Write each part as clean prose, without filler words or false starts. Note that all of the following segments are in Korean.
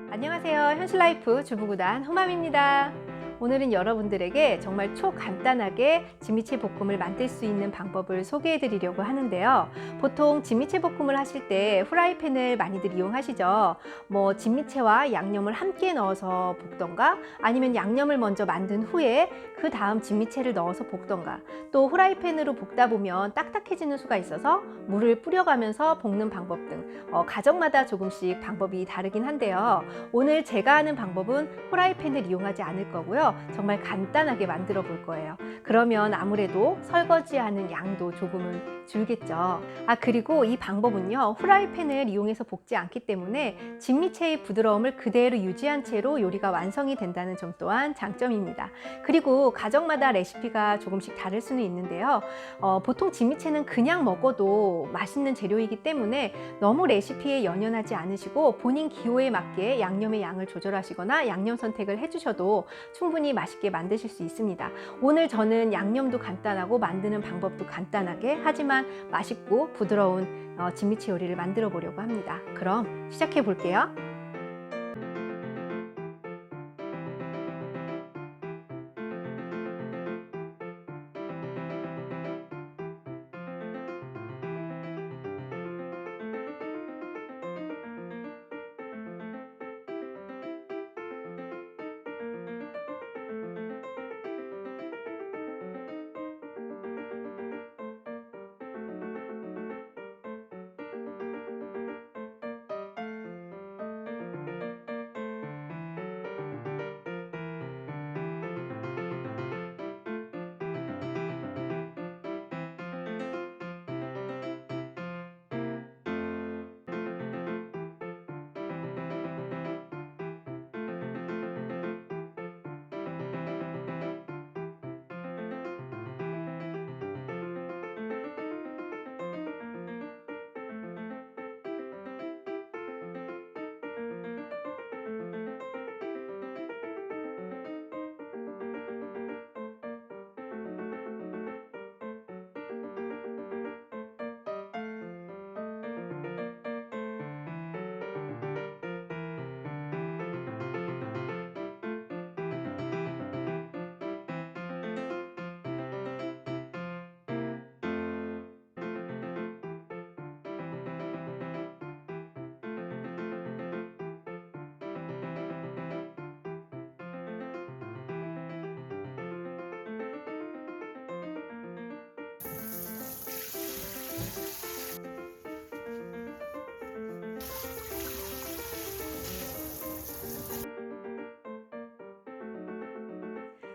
안녕하세요. 현실라이프 주부구단 호맘입니다. 오늘은 여러분들에게 정말 초간단하게 진미채 볶음을 만들 수 있는 방법을 소개해 드리려고 하는데요. 보통 진미채 볶음을 하실 때 후라이팬을 많이들 이용하시죠. 진미채와 양념을 함께 넣어서 볶던가, 아니면 양념을 먼저 만든 후에 그 다음 진미채를 넣어서 볶던가, 또 후라이팬으로 볶다 보면 딱딱해지는 수가 있어서 물을 뿌려가면서 볶는 방법 등 가정마다 조금씩 방법이 다르긴 한데요. 오늘 제가 하는 방법은 후라이팬을 이용하지 않을 거고요. 정말 간단하게 만들어 볼 거예요. 그러면 아무래도 설거지하는 양도 조금은 줄겠죠. 그리고 이 방법은요, 후라이팬을 이용해서 볶지 않기 때문에 진미채의 부드러움을 그대로 유지한 채로 요리가 완성이 된다는 점 또한 장점입니다. 그리고 가정마다 레시피가 조금씩 다를 수는 있는데요. 보통 진미채는 그냥 먹어도 맛있는 재료이기 때문에 너무 레시피에 연연하지 않으시고 본인 기호에 맞게 양념의 양을 조절하시거나 양념 선택을 해주셔도 충분히 맛있게 만드실 수 있습니다. 오늘 저는 양념도 간단하고 만드는 방법도 간단하게, 하지만 맛있고 부드러운 진미채 요리를 만들어 보려고 합니다. 그럼 시작해 볼게요.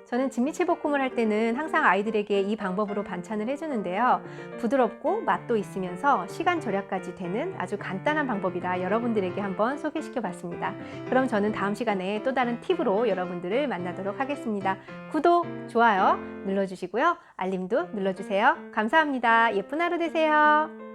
저는 진미채 볶음을 할 때는 항상 아이들에게 이 방법으로 반찬을 해주는데요. 부드럽고 맛도 있으면서 시간 절약까지 되는 아주 간단한 방법이라 여러분들에게 한번 소개시켜 봤습니다. 그럼 저는 다음 시간에 또 다른 팁으로 여러분들을 만나도록 하겠습니다. 구독, 좋아요 눌러주시고요. 알림도 눌러주세요. 감사합니다. 예쁜 하루 되세요.